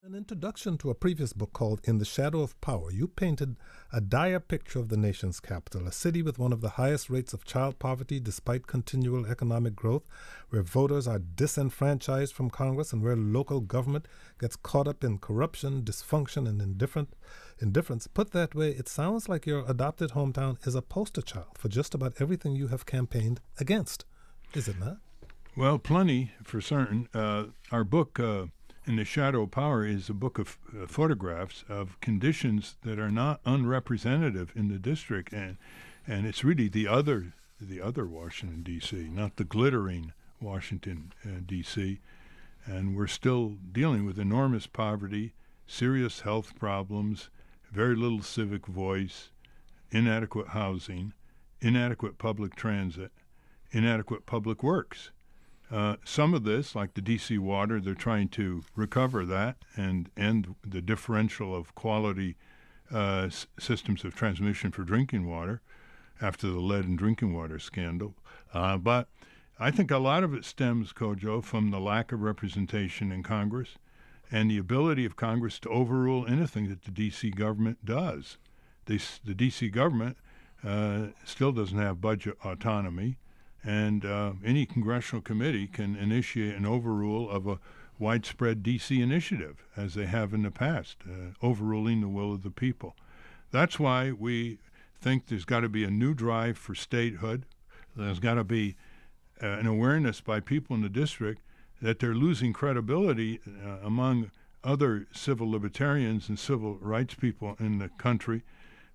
An introduction to a previous book called In the Shadow of Power, you painted a dire picture of the nation's capital, a city with one of the highest rates of child poverty despite continual economic growth, where voters are disenfranchised from Congress and where local government gets caught up in corruption, dysfunction, and indifference. Put that way, it sounds like your adopted hometown is a poster child for just about everything you have campaigned against. Is it not? Well, plenty, for certain. Our book, In the Shadow of Power, is a book of photographs of conditions that are not unrepresentative in the district, and it's really the other Washington, D.C., not the glittering Washington, D.C., and we're still dealing with enormous poverty, serious health problems, very little civic voice, inadequate housing, inadequate public transit, inadequate public works. Some of this, like the D.C. water, they're trying to recover that and end the differential of quality systems of transmission for drinking water after the lead in drinking water scandal. But I think a lot of it stems, Kojo, from the lack of representation in Congress and the ability of Congress to overrule anything that the D.C. government does. The D.C. government still doesn't have budget autonomy. And any congressional committee can initiate an overrule of a widespread D.C. initiative, as they have in the past, overruling the will of the people. That's why we think there's got to be a new drive for statehood. There's got to be an awareness by people in the district that they're losing credibility among other civil libertarians and civil rights people in the country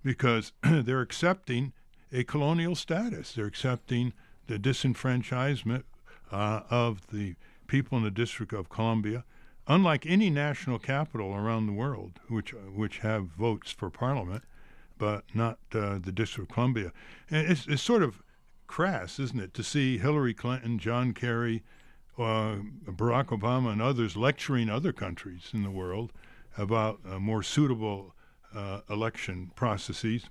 because they're accepting a colonial status. They're accepting the disenfranchisement of the people in the District of Columbia, unlike any national capital around the world, which have votes for parliament, but not the District of Columbia. And it's sort of crass, isn't it, to see Hillary Clinton, John Kerry, Barack Obama, and others lecturing other countries in the world about more suitable election processes.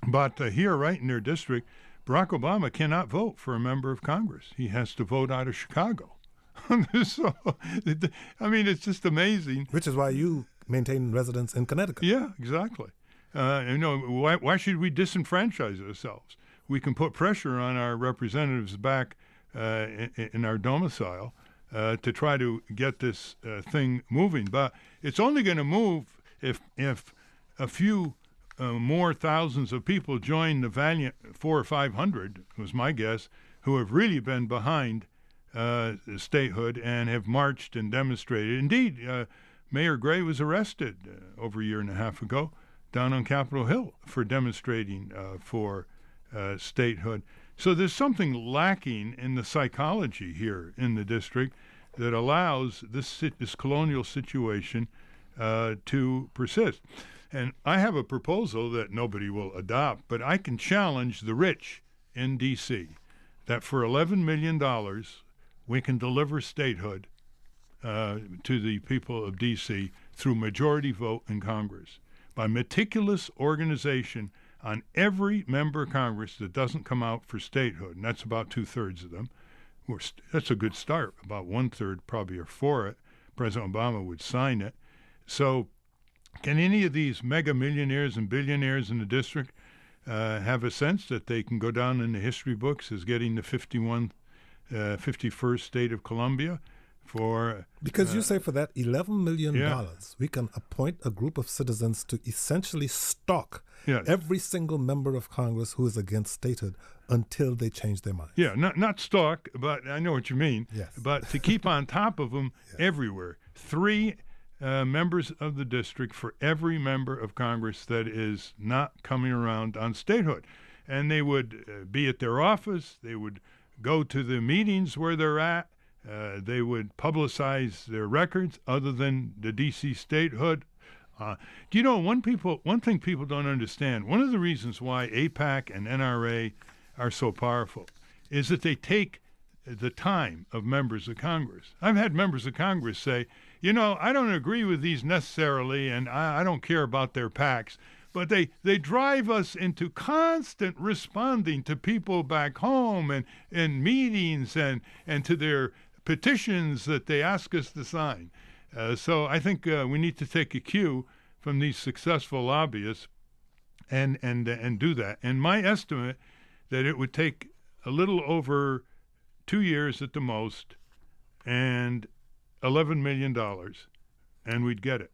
But here, right in their district, Barack Obama cannot vote for a member of Congress. He has to vote out of Chicago. So, I mean, it's just amazing. Which is why you maintain residence in Connecticut. Yeah, exactly. Why should we disenfranchise ourselves? We can put pressure on our representatives back in our domicile to try to get this thing moving. But it's only going to move if a few more thousands of people join the valiant 400 or 500, was my guess, who have really been behind statehood and have marched and demonstrated. Indeed, Mayor Gray was arrested over a year and a half ago down on Capitol Hill for demonstrating for statehood. So there's something lacking in the psychology here in the district that allows this colonial situation to persist. And I have a proposal that nobody will adopt, but I can challenge the rich in D.C. that for $11 million we can deliver statehood to the people of D.C. through majority vote in Congress by meticulous organization on every member of Congress that doesn't come out for statehood, and that's about 2/3 of them. That's a good start. About 1/3 probably are for it. President Obama would sign it. So can any of these mega millionaires and billionaires in the district have a sense that they can go down in the history books as getting the 51st state of Columbia for... Because you say for that $11 million, we can appoint a group of citizens to essentially stalk every single member of Congress who is against statehood until they change their mind. Yeah, not stalk, but I know what you mean. Yes. But to keep on top of them everywhere. 3 members of the district for every member of Congress that is not coming around on statehood. And they would be at their office. They would go to the meetings where they're at. They would publicize their records other than the D.C. statehood. Do you know, one thing people don't understand, one of the reasons why AIPAC and NRA are so powerful is that they take the time of members of Congress. I've had members of Congress say, you know, I don't agree with these necessarily, and I don't care about their PACs, but they drive us into constant responding to people back home and meetings and to their petitions that they ask us to sign. So I think we need to take a cue from these successful lobbyists and do that. And my estimate that it would take a little over 2 years at the most and $11 million, and we'd get it.